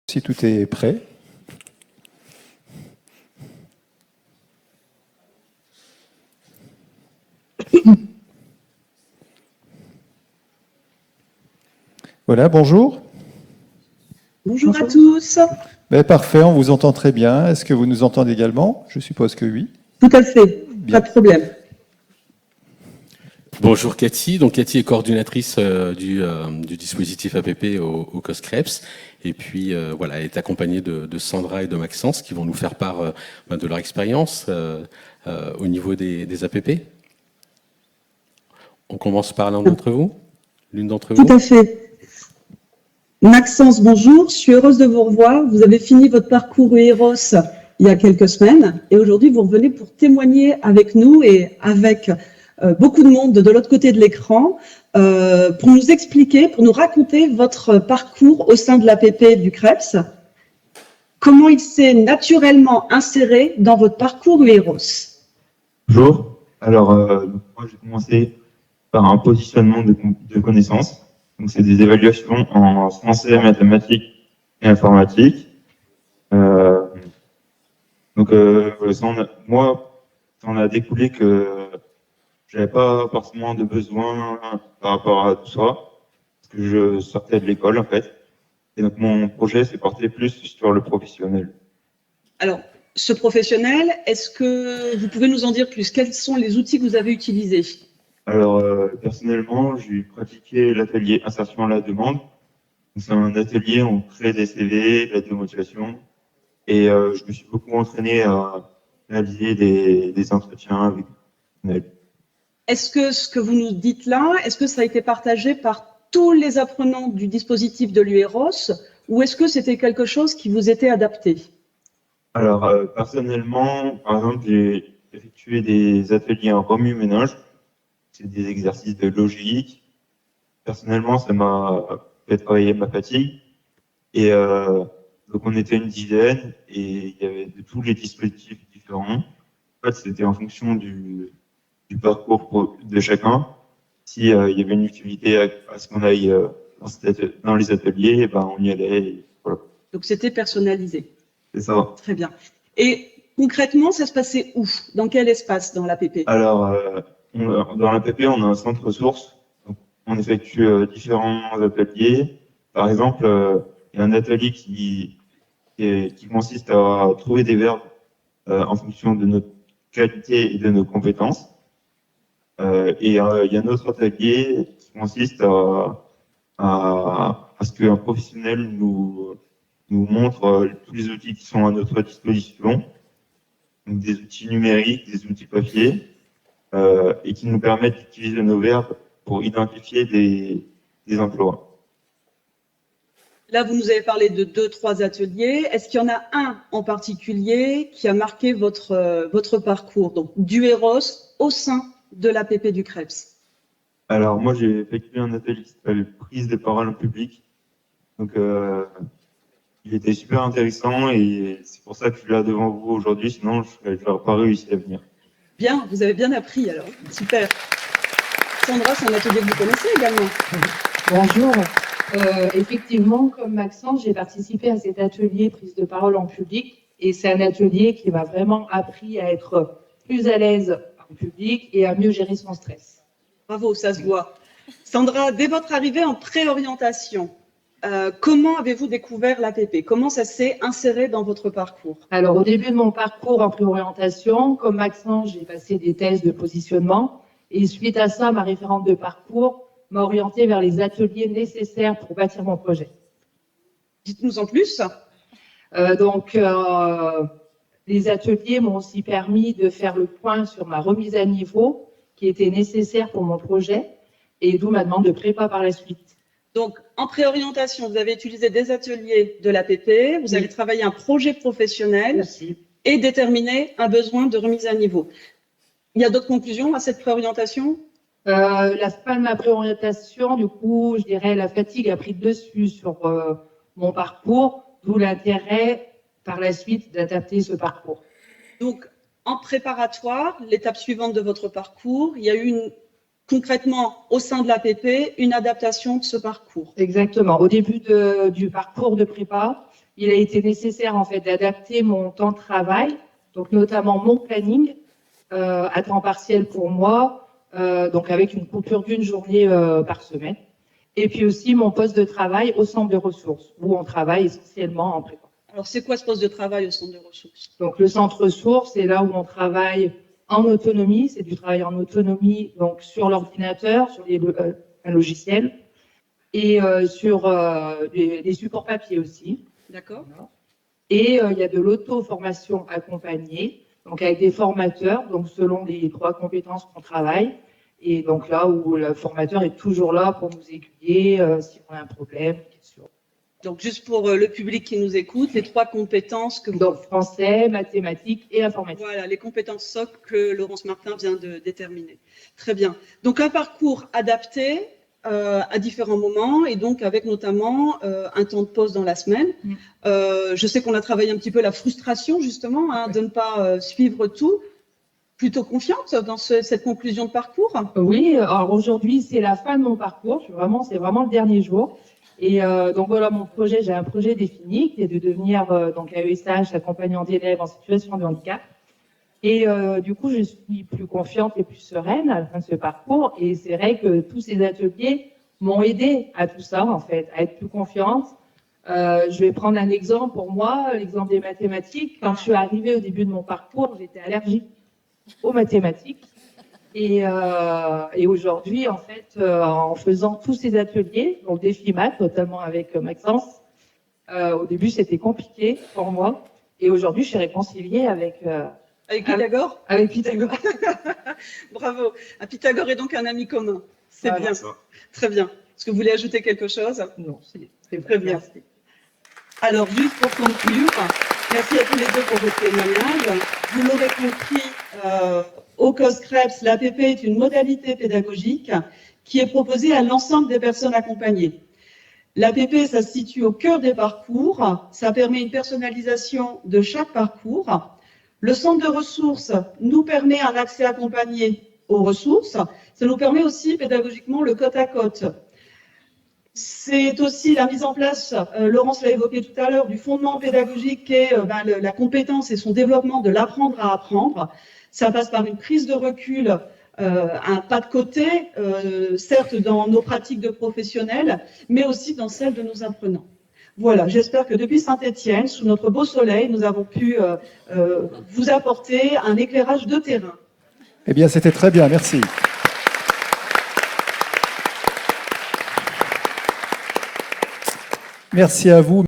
Si tout est prêt. Voilà, bonjour. Bonjour à tous. Parfait, on vous entend très bien. Est-ce que vous nous entendez également? Je suppose que oui. Tout à fait, Bien. pas de problème. Bonjour Cathy. Donc Cathy est coordinatrice du dispositif APP au COSCREPS. Et puis voilà, elle est accompagnée de Sandra et de Maxence qui vont nous faire part de leur expérience au niveau des APP. On commence par l'un d'entre vous, l'une d'entre vous. Tout à fait. Maxence, bonjour. Je suis heureuse de vous revoir. Vous avez fini votre parcours UEROS il y a quelques semaines et aujourd'hui vous revenez pour témoigner avec nous et avec beaucoup de monde de l'autre côté de l'écran pour nous expliquer, pour nous raconter votre parcours au sein de l'APP du CREPS. Comment il s'est naturellement inséré dans votre parcours UEROS? Bonjour. Alors, moi, j'ai commencé par un positionnement de connaissances. Donc, c'est des évaluations en français, mathématiques et informatique. Ça en a découlé que j'avais pas forcément de besoin par rapport à tout ça, parce que je sortais de l'école, en fait. Et donc, mon projet s'est porté plus sur le professionnel. Alors, ce professionnel, est-ce que vous pouvez nous en dire plus? Quels sont les outils que vous avez utilisés? Alors, personnellement, j'ai pratiqué l'atelier insertion à la demande. C'est un atelier où on crée des CV, de la motivation, et je me suis beaucoup entraîné à réaliser des entretiens avec des. Est-ce que ce que vous nous dites là, est-ce que ça a été partagé par tous les apprenants du dispositif de l'UEROS ou est-ce que c'était quelque chose qui vous était adapté? Alors, personnellement, par exemple, j'ai effectué des ateliers en remue-ménage. C'est des exercices de logique. Personnellement, ça m'a fait travailler ma fatigue. Et donc, on était une dizaine et il y avait de tous les dispositifs différents. En fait, c'était en fonction du parcours de chacun. Si il y avait une utilité à ce qu'on aille dans les ateliers, et ben, on y allait. Et voilà. Donc, c'était personnalisé. C'est ça. Très bien. Et concrètement, ça se passait où? Dans quel espace dans l'APP? Alors, dans l'APP, on a un centre ressources. Donc, on effectue différents ateliers. Par exemple, il y a un atelier qui consiste à trouver des verbes en fonction de notre qualité et de nos compétences. Et il y a un autre atelier qui consiste à ce qu'un professionnel nous montre tous les outils qui sont à notre disposition, donc des outils numériques, des outils papier, et qui nous permettent d'utiliser nos verbes pour identifier des emplois. Là, vous nous avez parlé de 2-3 ateliers. Est-ce qu'il y en a un en particulier qui a marqué votre parcours, donc d'UEROS au sein de l'APP du CREPS? Alors, moi, j'ai effectué un atelier qui s'appelle prise de parole en public. Donc, il était super intéressant et c'est pour ça que je suis là devant vous aujourd'hui. Sinon, je n'aurais pas réussi à venir. Bien, vous avez bien appris alors. Super. Sandra, c'est un atelier que vous connaissez également. Bonjour. Effectivement, comme Maxence, j'ai participé à cet atelier prise de parole en public et c'est un atelier qui m'a vraiment appris à être plus à l'aise en public et à mieux gérer son stress. Bravo, ça se voit. Sandra, dès votre arrivée en préorientation, comment avez-vous découvert l'APP? Comment ça s'est inséré dans votre parcours? Alors, au début de mon parcours en préorientation, comme Maxence, j'ai passé des tests de positionnement et suite à ça, ma référente de parcours m'a orientée vers les ateliers nécessaires pour bâtir mon projet. Dites-nous en plus. Les ateliers m'ont aussi permis de faire le point sur ma remise à niveau qui était nécessaire pour mon projet et d'où ma demande de prépa par la suite. Donc, en préorientation, vous avez utilisé des ateliers de l'APP, vous avez travaillé un projet professionnel aussi et déterminé un besoin de remise à niveau. Il y a d'autres conclusions à cette préorientation? La fin de ma préorientation, du coup, je dirais la fatigue a pris le dessus sur mon parcours, d'où l'intérêt par la suite d'adapter ce parcours. Donc, en préparatoire, l'étape suivante de votre parcours, il y a eu concrètement au sein de l'APP une adaptation de ce parcours. Exactement. Au début du parcours de prépa, il a été nécessaire en fait d'adapter mon temps de travail, donc notamment mon planning à temps partiel pour moi, donc avec une coupure d'une journée par semaine, et puis aussi mon poste de travail au centre de ressources, où on travaille essentiellement en prépa. Alors, c'est quoi ce poste de travail au centre de ressources? Donc le centre ressources, c'est là où on travaille en autonomie, c'est du travail en autonomie, donc sur l'ordinateur, sur un logiciel, et sur des supports papier aussi. D'accord. Et il y a de l'auto-formation accompagnée, donc avec des formateurs, donc selon les 3 compétences qu'on travaille. Et donc là où le formateur est toujours là pour nous aiguiller si on a un problème, bien sûr. Donc, juste pour le public qui nous écoute, les 3 compétences que vous... Donc français, mathématiques et informatique. Voilà, les compétences socles que Laurence Martin vient de déterminer. Très bien. Donc, un parcours adapté à différents moments et donc avec notamment un temps de pause dans la semaine. Je sais qu'on a travaillé un petit peu la frustration, justement, de ne pas suivre tout. Plutôt confiante dans cette conclusion de parcours? Oui, alors aujourd'hui, c'est la fin de mon parcours. C'est vraiment le dernier jour. Et donc voilà, j'ai un projet défini qui est de devenir donc AESH, accompagnant d'élèves en situation de handicap. Et du coup, je suis plus confiante et plus sereine à la fin de ce parcours. Et c'est vrai que tous ces ateliers m'ont aidé à tout ça, en fait, à être plus confiante. Je vais prendre un exemple pour moi, l'exemple des mathématiques. Quand je suis arrivée au début de mon parcours, j'étais allergique aux mathématiques. Et aujourd'hui, en fait, en faisant tous ces ateliers, donc défi maths, notamment avec Maxence, au début, c'était compliqué pour moi. Et aujourd'hui, je suis réconciliée avec Pythagore? Avec Pythagore. Bravo. Pythagore est donc un ami commun. C'est Voilà. bien. Très bien. Est-ce que vous voulez ajouter quelque chose? Non, c'est Très bien. Alors, juste pour conclure, merci à tous les deux pour votre témoignage. Vous l'aurez compris, au COSCREPS, l'APP est une modalité pédagogique qui est proposée à l'ensemble des personnes accompagnées. L'APP, ça se situe au cœur des parcours, ça permet une personnalisation de chaque parcours. Le centre de ressources nous permet un accès accompagné aux ressources, ça nous permet aussi pédagogiquement le côte à côte. C'est aussi la mise en place, Laurence l'a évoqué tout à l'heure, du fondement pédagogique qui est la compétence et son développement de l'apprendre à apprendre. Ça passe par une prise de recul, un pas de côté, certes dans nos pratiques de professionnels, mais aussi dans celles de nos apprenants. Voilà, j'espère que depuis Saint-Étienne, sous notre beau soleil, nous avons pu vous apporter un éclairage de terrain. Eh bien, c'était très bien, merci. Merci à vous.